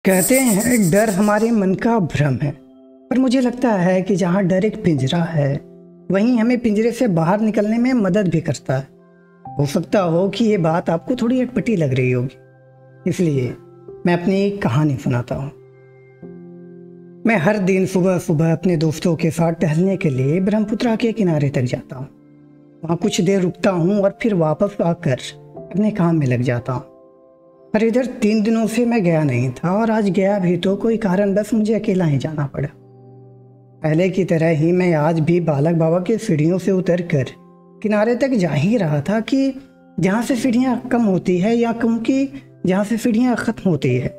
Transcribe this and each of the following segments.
कहते हैं डर हमारे मन का भ्रम है। पर मुझे लगता है कि जहाँ डर एक पिंजरा है वहीं हमें पिंजरे से बाहर निकलने में मदद भी करता है। हो सकता हो कि ये बात आपको थोड़ी अटपटी लग रही होगी, इसलिए मैं अपनी एक कहानी सुनाता हूँ। मैं हर दिन सुबह सुबह अपने दोस्तों के साथ टहलने के लिए ब्रह्मपुत्रा के किनारे तक जाता हूँ। वहाँ कुछ देर रुकता हूँ और फिर वापस आकर अपने काम में लग जाता हूँ। पर इधर 3 दिनों से मैं गया नहीं था और आज गया भी तो कोई कारणवश मुझे अकेला ही जाना पड़ा। पहले की तरह ही मैं आज भी बालक बाबा के सीढ़ियों से उतरकर किनारे तक जा ही रहा था कि जहाँ से सीढ़ियाँ कम होती है या कम की जहाँ से सीढ़ियाँ ख़त्म होती है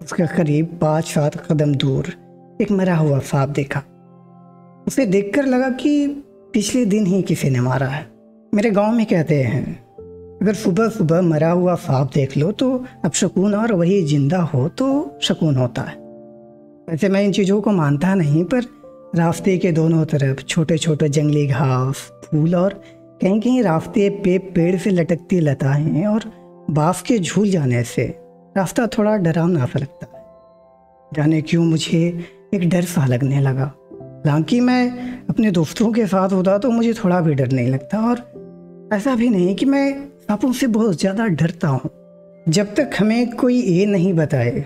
उसके करीब 5-7 कदम दूर एक मरा हुआ सांप देखा। उसे देखकर लगा कि पिछले दिन ही किसी ने मारा है। मेरे गांव में कहते हैं अगर सुबह सुबह मरा हुआ सांप देख लो तो अपशकुन और वही जिंदा हो तो शकुन होता है। वैसे मैं इन चीज़ों को मानता नहीं, पर रास्ते के दोनों तरफ छोटे छोटे जंगली घास, फूल और कहीं कहीं रास्ते पे पेड़ से लटकती लताएं और बाँस के झूल जाने से रास्ता थोड़ा डरावना सा लगता है। जाने क्यों मुझे एक डर सा लगने लगा। हालांकि मैं अपने दोस्तों के साथ होता तो मुझे थोड़ा भी डर नहीं लगता, और ऐसा भी नहीं कि मैं सांपों से बहुत ज़्यादा डरता हूँ। जब तक हमें कोई ये नहीं बताए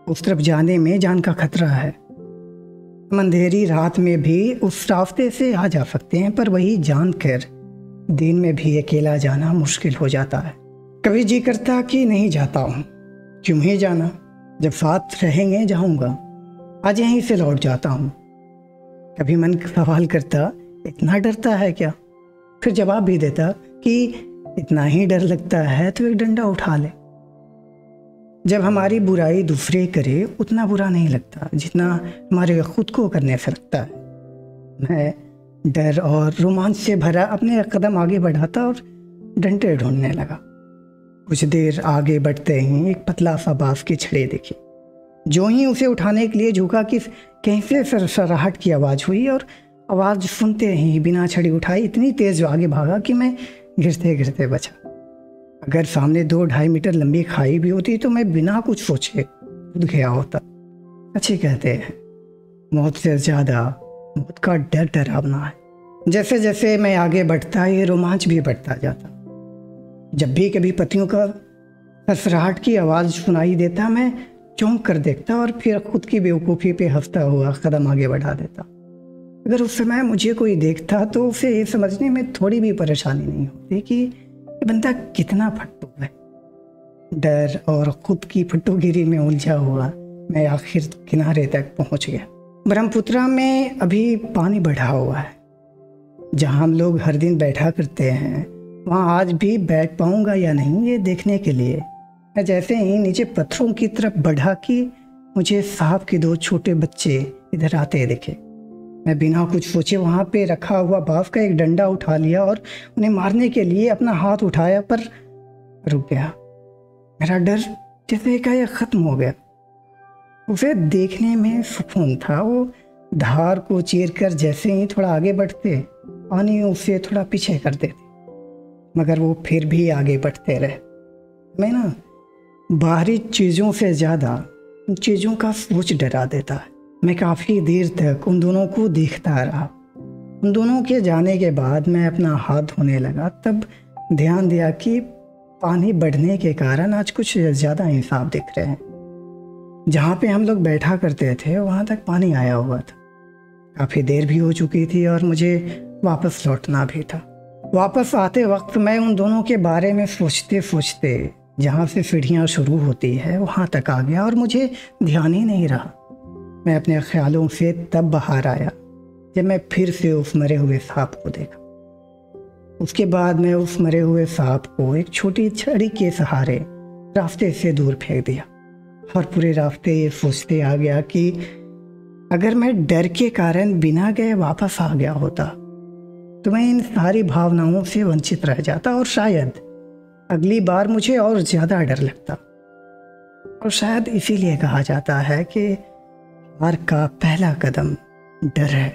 उस तरफ जाने में जान का खतरा है। हम अंधेरी रात में भी उस रास्ते से आ जा सकते हैं, पर वही जानकर दिन में भी अकेला जाना मुश्किल हो जाता है। कभी जी करता कि नहीं जाता हूँ, क्यों ही जाना, जब साथ रहेंगे जाऊँगा, आज यहीं से लौट जाता हूँ। कभी मन सवाल करता इतना डरता है क्या, फिर जवाब भी देता कि इतना ही डर लगता है तो एक डंडा उठा ले। जब हमारी बुराई दूसरे करे उतना बुरा नहीं लगता जितना हमारे खुद को करने से लगता है। मैं डर और रोमांच से भरा अपने कदम आगे बढ़ाता और डंडे ढूंढने लगा। कुछ देर आगे बढ़ते ही एक पतला सा बाँस की छड़ी दिखी। जो ही उसे उठाने के लिए झुका कि कहीं से सरसराहट की आवाज़ हुई, और आवाज़ सुनते ही बिना छड़ी उठाए इतनी तेज़ आगे भागा कि मैं गिरते गिरते बचा। अगर सामने 2-2.5 मीटर लंबी खाई भी होती तो मैं बिना कुछ सोचे कूद गया होता। अच्छे कहते हैं मौत से ज़्यादा मौत का डर डरावना है। जैसे जैसे मैं आगे बढ़ता ये रोमांच भी बढ़ता जाता। जब भी कभी पत्तियों का सरसराहट की आवाज़ सुनाई देता मैं चौंक कर देखता और फिर खुद की बेवकूफ़ी पे हंसता हुआ कदम आगे बढ़ा देता। अगर उस समय मुझे कोई देखता तो उसे ये समझने में थोड़ी भी परेशानी नहीं होती कि ये बंदा कितना फट्टू है। डर और खुद की फट्टूगिरी में उलझा हुआ मैं आखिर किनारे तक पहुंच गया। ब्रह्मपुत्रा में अभी पानी बढ़ा हुआ है। जहां हम लोग हर दिन बैठा करते हैं वहां आज भी बैठ पाऊंगा या नहीं ये देखने के लिए मैं जैसे ही नीचे पत्थरों की तरफ बढ़ा कि मुझे सांप के 2 छोटे बच्चे इधर आते दिखे। मैं बिना कुछ सोचे वहाँ पे रखा हुआ बाँस का एक डंडा उठा लिया और उन्हें मारने के लिए अपना हाथ उठाया, पर रुक गया। मेरा डर जैसे एकाएक खत्म हो गया। उसे देखने में सुकून था। वो धार को चीरकर जैसे ही थोड़ा आगे बढ़ते पानी उसे थोड़ा पीछे कर देते, मगर वो फिर भी आगे बढ़ते रहे। मैं ना बाहरी चीज़ों से ज़्यादा उन चीज़ों का सोच डरा देता है। मैं काफ़ी देर तक उन दोनों को देखता रहा। उन दोनों के जाने के बाद मैं अपना हाथ धोने लगा, तब ध्यान दिया कि पानी बढ़ने के कारण आज कुछ ज़्यादा ही सांप दिख रहे हैं। जहाँ पे हम लोग बैठा करते थे वहाँ तक पानी आया हुआ था। काफ़ी देर भी हो चुकी थी और मुझे वापस लौटना भी था। वापस आते वक्त मैं उन दोनों के बारे में सोचते सोचते जहाँ से सीढ़ियाँ शुरू होती है वहाँ तक आ गया और मुझे ध्यान ही नहीं रहा। मैं अपने ख्यालों से तब बाहर आया जब मैं फिर से उस मरे हुए सांप को देखा। उसके बाद मैं उस मरे हुए सांप को एक छोटी छड़ी के सहारे रास्ते से दूर फेंक दिया और पूरे रास्ते ये सोचते आ गया कि अगर मैं डर के कारण बिना गए वापस आ गया होता तो मैं इन सारी भावनाओं से वंचित रह जाता और शायद अगली बार मुझे और ज़्यादा डर लगता। और शायद इसीलिए कहा जाता है कि हार का पहला कदम डर है।